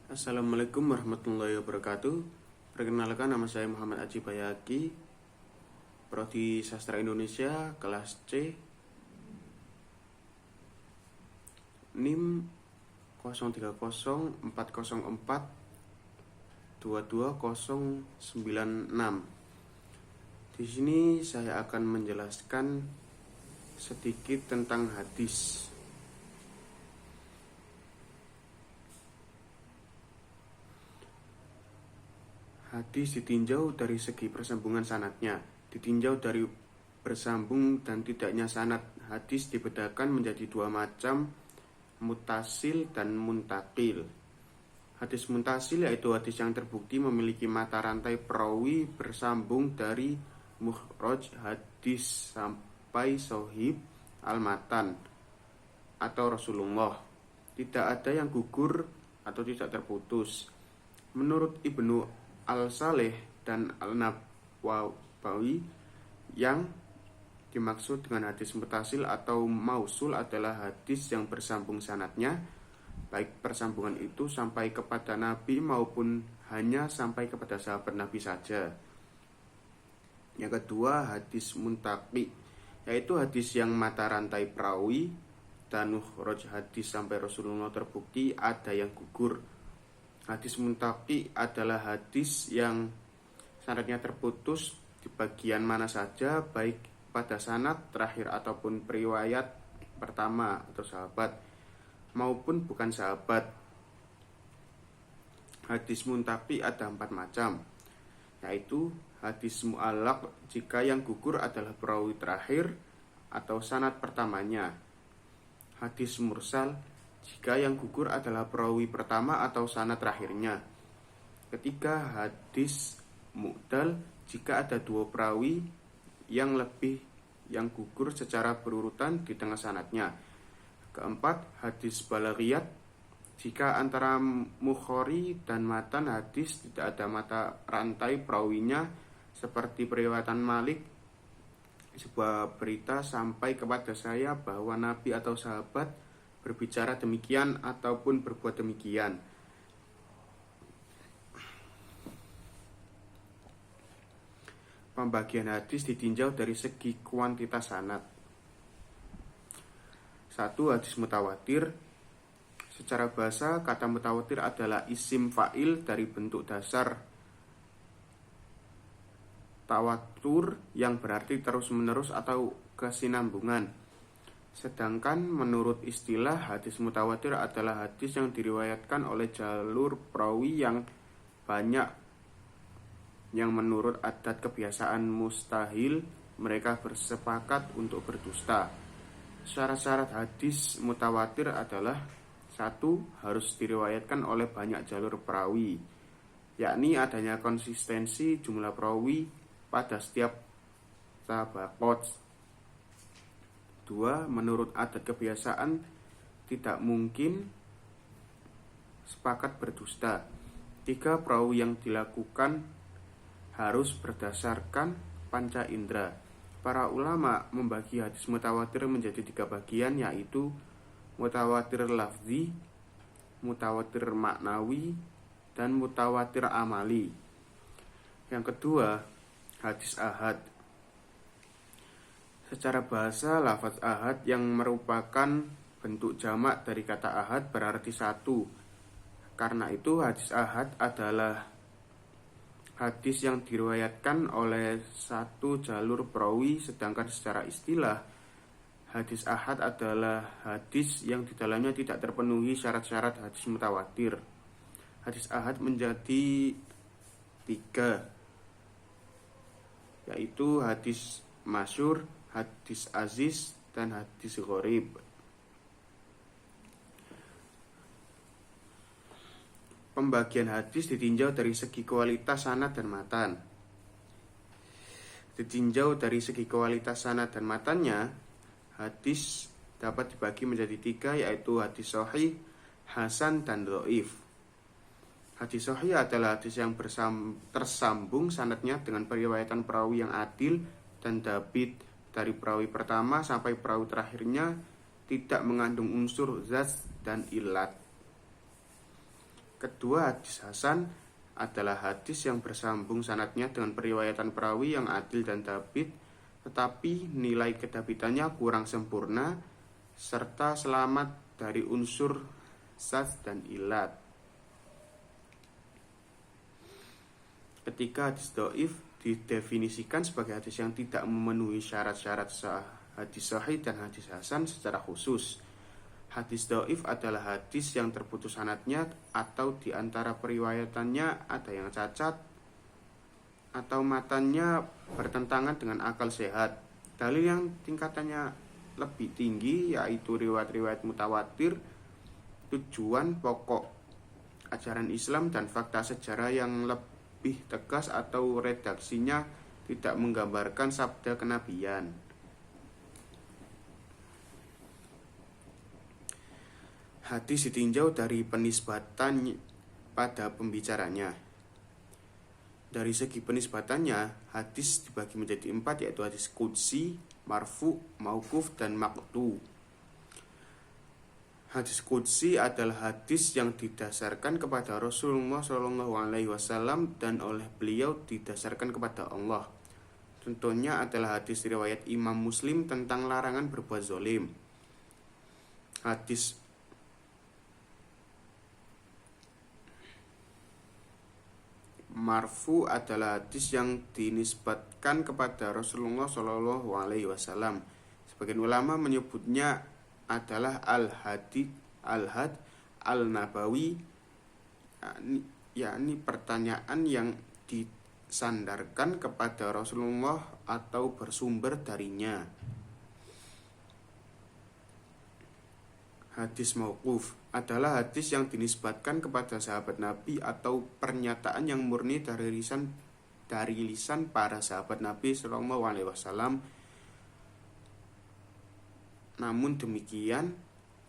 Assalamualaikum warahmatullahi wabarakatuh. Perkenalkan, nama saya Muhammad Aji Bayaki, Prodi Sastra Indonesia kelas C, NIM 030404229096. Di sini saya akan menjelaskan sedikit tentang hadis. Hadis ditinjau dari segi persambungan sanadnya. Ditinjau dari bersambung dan tidaknya sanad, hadis dibedakan menjadi dua macam, muttasil dan muntakil. Hadis muttasil yaitu hadis yang terbukti memiliki mata rantai perawi bersambung dari mukhraj hadis sampai sahib al-matan atau Rasulullah. Tidak ada yang gugur atau tidak terputus. Menurut Ibnu Al-Saleh dan Al-Nawawi, yang dimaksud dengan hadis muttasil atau mausul adalah hadis yang bersambung sanadnya, baik persambungan itu sampai kepada Nabi maupun hanya sampai kepada sahabat Nabi saja. Yang kedua, hadis muntaqi, yaitu hadis yang mata rantai perawi dan mukhraj hadis sampai Rasulullah terbukti ada yang gugur. Hadis muntaqi adalah hadis yang sanadnya terputus di bagian mana saja, baik pada sanad terakhir ataupun periwayat pertama atau sahabat maupun bukan sahabat. Hadis muntaqi ada 4 macam, yaitu hadis mu'allaq jika yang gugur adalah perawi terakhir atau sanad pertamanya. Hadis mursal jika yang gugur adalah perawi pertama atau sanad terakhirnya. Ketiga, hadis mu'dal jika ada dua perawi yang gugur secara berurutan di tengah sanadnya. Keempat, hadis balaghiyat jika antara mukhori dan matan hadis tidak ada mata rantai perawinya, seperti periwayatan Malik, sebuah berita sampai kepada saya bahwa Nabi atau sahabat berbicara demikian ataupun berbuat demikian. Pembagian hadis ditinjau dari segi kuantitas sanad. 1. Hadis mutawatir. Secara bahasa, kata mutawatir adalah isim fa'il dari bentuk dasar tawatur yang berarti terus-menerus atau kesinambungan. Sedangkan menurut istilah, hadis mutawatir adalah hadis yang diriwayatkan oleh jalur perawi yang banyak, yang menurut adat kebiasaan mustahil mereka bersepakat untuk berdusta. Syarat-syarat hadis mutawatir adalah: 1. Harus diriwayatkan oleh banyak jalur perawi, yakni adanya konsistensi jumlah perawi pada setiap tabaqat. 2. Menurut adat kebiasaan tidak mungkin sepakat berdusta. 3. Perawi yang dilakukan harus berdasarkan panca indera. Para ulama membagi hadis mutawatir menjadi 3 bagian, yaitu mutawatir lafzi, mutawatir maknawi, dan mutawatir amali. Yang kedua, hadis ahad. Secara bahasa, lafaz ahad yang merupakan bentuk jamak dari kata ahad berarti satu. Karena itu, hadis ahad adalah hadis yang diriwayatkan oleh satu jalur perawi, sedangkan secara istilah, hadis ahad adalah hadis yang di dalamnya tidak terpenuhi syarat-syarat hadis mutawatir. Hadis ahad menjadi 3, yaitu hadis masyhur, hadis aziz, dan hadis gharib. Pembagian hadis ditinjau dari segi kualitas sanad dan matan. Ditinjau dari segi kualitas sanad dan matannya, hadis dapat dibagi menjadi 3, yaitu hadis sahih, hasan, dan dhaif. Hadis sahih adalah hadis yang tersambung sanadnya dengan periwayatan perawi yang adil dan dabit dari perawi pertama sampai perawi terakhirnya, tidak mengandung unsur zat dan ilat. Kedua, hadis hasan adalah hadis yang bersambung sanadnya dengan periwayatan perawi yang adil dan thabit, tetapi nilai kedabitannya kurang sempurna serta selamat dari unsur syadz dan ilat. Ketika hadis dhaif didefinisikan sebagai hadis yang tidak memenuhi syarat-syarat hadis sahih dan hadis hasan secara khusus. Hadis dhaif adalah hadis yang terputus sanadnya atau di antara periwayatannya ada yang cacat atau matanya bertentangan dengan akal sehat. Dalil yang tingkatannya lebih tinggi yaitu riwayat-riwayat mutawatir, tujuan pokok ajaran Islam dan fakta sejarah yang lebih tegas atau redaksinya tidak menggambarkan sabda kenabian. Hadis ditinjau dari penisbatan pada pembicaranya. Dari segi penisbatannya, hadis dibagi menjadi 4, yaitu hadis qudsi, marfu, mauquf, dan maqtu. Hadis qudsi adalah hadis yang didasarkan kepada Rasulullah SAW dan oleh beliau didasarkan kepada Allah. Contohnya adalah hadis riwayat Imam Muslim tentang larangan berbuat zalim. Hadis marfu adalah hadis yang dinisbatkan kepada Rasulullah SAW. Sebagian ulama menyebutnya adalah al-had al-nabawi, yakni pertanyaan yang disandarkan kepada Rasulullah atau bersumber darinya. Hadis mauquf adalah hadis yang dinisbatkan kepada sahabat Nabi atau pernyataan yang murni dari lisan para sahabat Nabi SAW. Namun demikian,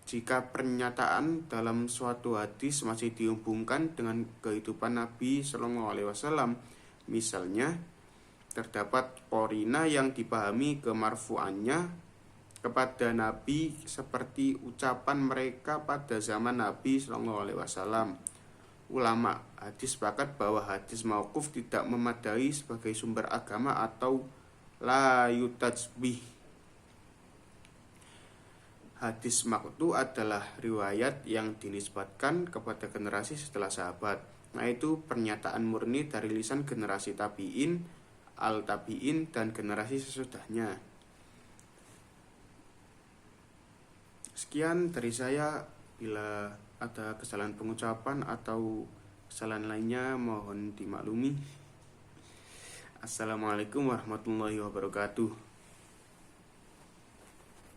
jika pernyataan dalam suatu hadis masih dihubungkan dengan kehidupan Nabi SAW, misalnya terdapat qorina yang dipahami kemarfu'annya kepada Nabi seperti ucapan mereka pada zaman Nabi SAW. Ulama hadis sepakat bahwa hadis mauquf tidak memadai sebagai sumber agama atau la yutajbih. Hadis maqtu adalah riwayat yang dinisbatkan kepada generasi setelah sahabat, yaitu pernyataan murni dari lisan generasi tabi'in, al-tabi'in, dan generasi sesudahnya. Sekian dari saya. Bila ada kesalahan pengucapan atau kesalahan lainnya mohon dimaklumi. Assalamualaikum warahmatullahi wabarakatuh.